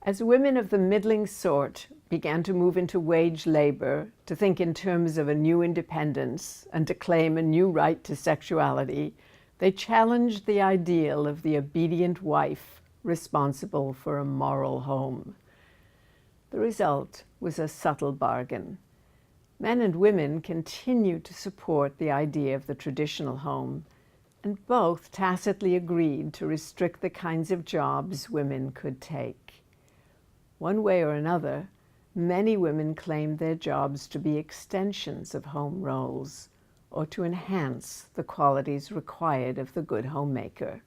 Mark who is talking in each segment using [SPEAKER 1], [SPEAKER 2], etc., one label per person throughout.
[SPEAKER 1] As women of the middling sort began to move into wage labor, to think in terms of a new independence, and to claim a new right to sexuality, they challenged the ideal of the obedient wife responsible for a moral home. The result was a subtle bargain. Men and women continued to support the idea of the traditional home, and both tacitly agreed to restrict the kinds of jobs women could take. One way or another, many women claimed their jobs to be extensions of home roles, or to enhance the qualities required of the good homemaker.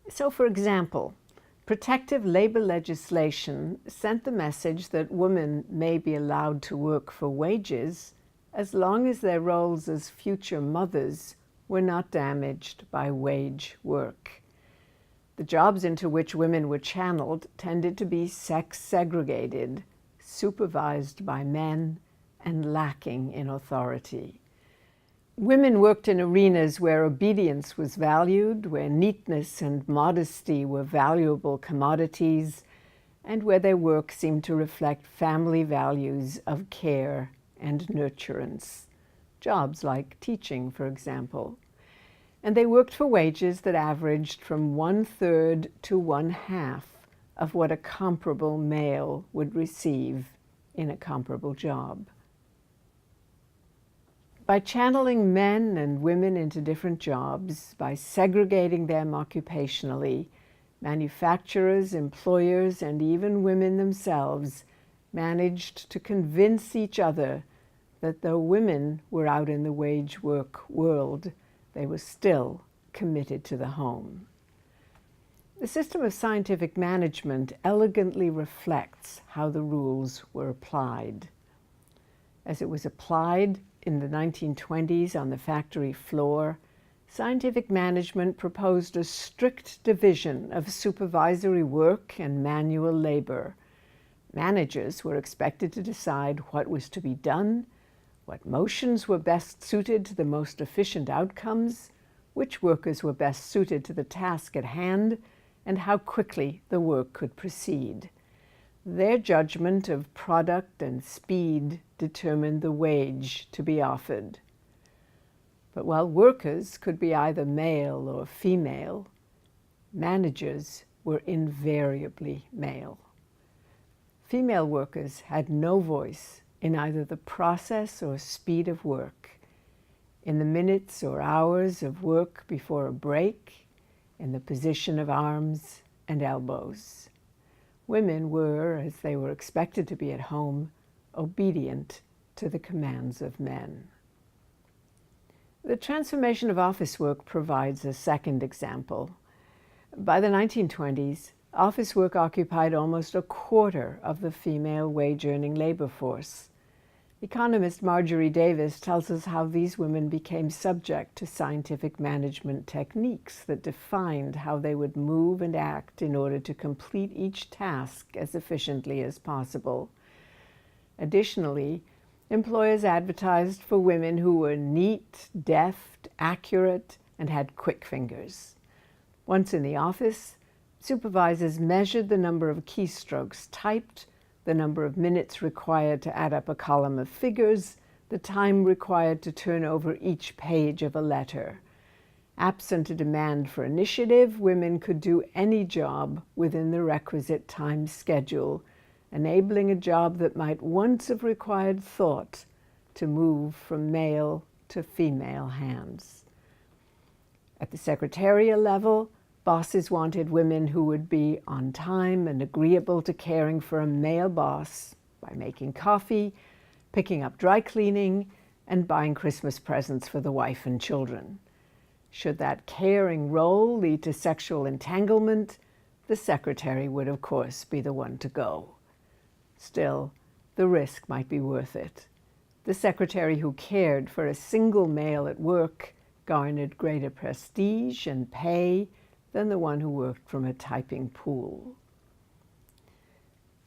[SPEAKER 1] So, for example, protective labor legislation sent the message that women may be allowed to work for wages as long as their roles as future mothers were not damaged by wage work. The jobs into which women were channeled tended to be sex-segregated, supervised by men, and lacking in authority. Women worked in arenas where obedience was valued, where neatness and modesty were valuable commodities, and where their work seemed to reflect family values of care and nurturance. Jobs like teaching, for example. And they worked for wages that averaged from 1/3 to 1/2 of what a comparable male would receive in a comparable job. By channeling men and women into different jobs, by segregating them occupationally, manufacturers, employers, and even women themselves managed to convince each other that though women were out in the wage work world, they were still committed to the home. The system of scientific management elegantly reflects how the rules were applied. As it was applied in the 1920s on the factory floor, scientific management proposed a strict division of supervisory work and manual labor. Managers were expected to decide what was to be done, what motions were best suited to the most efficient outcomes, which workers were best suited to the task at hand, and how quickly the work could proceed. Their judgment of product and speed determined the wage to be offered. But while workers could be either male or female, managers were invariably male. Female workers had no voice in either the process or speed of work, in the minutes or hours of work before a break, in the position of arms and elbows. Women were, as they were expected to be at home, obedient to the commands of men. The transformation of office work provides a second example. By the 1920s, office work occupied almost a quarter of the female wage-earning labor force. Economist Marjorie Davis tells us how these women became subject to scientific management techniques that defined how they would move and act in order to complete each task as efficiently as possible. Additionally, employers advertised for women who were neat, deft, accurate, and had quick fingers. Once in the office, supervisors measured the number of keystrokes typed, the number of minutes required to add up a column of figures, the time required to turn over each page of a letter. Absent a demand for initiative, women could do any job within the requisite time schedule, enabling a job that might once have required thought to move from male to female hands. At the secretarial level, bosses wanted women who would be on time and agreeable to caring for a male boss by making coffee, picking up dry cleaning, and buying Christmas presents for the wife and children. Should that caring role lead to sexual entanglement, the secretary would, of course, be the one to go. Still, the risk might be worth it. The secretary who cared for a single male at work garnered greater prestige and pay than the one who worked from a typing pool.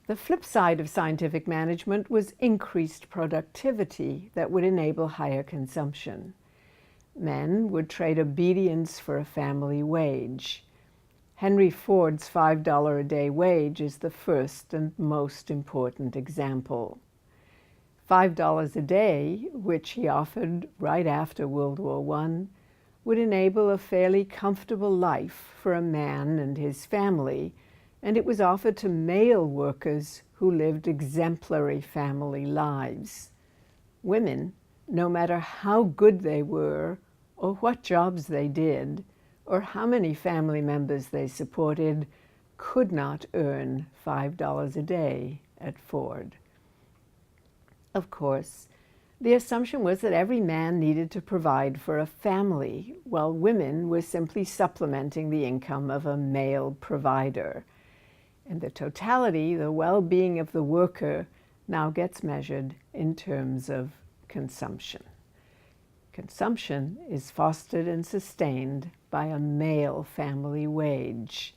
[SPEAKER 1] The flip side of scientific management was increased productivity that would enable higher consumption. Men would trade obedience for a family wage. Henry Ford's $5 a day wage is the first and most important example. $5 a day, which he offered right after World War I, would enable a fairly comfortable life for a man and his family, and it was offered to male workers who lived exemplary family lives. Women, no matter how good they were, or what jobs they did, or how many family members they supported, could not earn $5 a day at Ford. Of course, the assumption was that every man needed to provide for a family, while women were simply supplementing the income of a male provider. In the totality, the well-being of the worker now gets measured in terms of consumption. Consumption is fostered and sustained by a male family wage.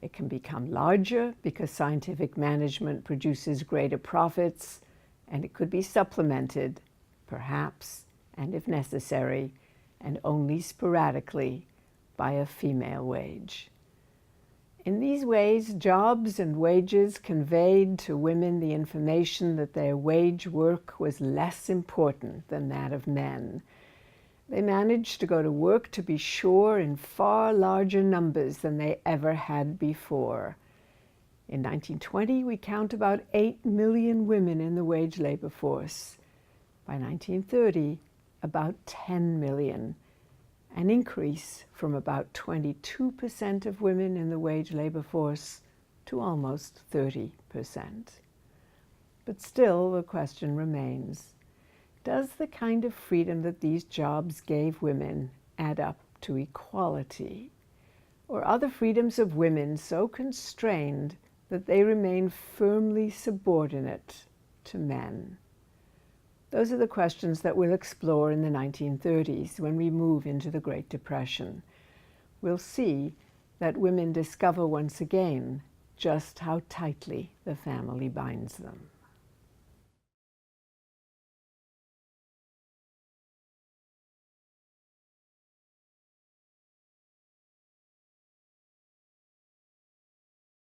[SPEAKER 1] It can become larger because scientific management produces greater profits, and it could be supplemented, perhaps, and if necessary, and only sporadically, by a female wage. In these ways, jobs and wages conveyed to women the information that their wage work was less important than that of men. They managed to go to work, to be sure, in far larger numbers than they ever had before. In 1920, we count about 8 million women in the wage labor force. By 1930, about 10 million, an increase from about 22% of women in the wage labor force to almost 30%. But still, the question remains, does the kind of freedom that these jobs gave women add up to equality? Or are the freedoms of women so constrained that they remain firmly subordinate to men? Those are the questions that we'll explore in the 1930s when we move into the Great Depression. We'll see that women discover once again just how tightly the family binds them.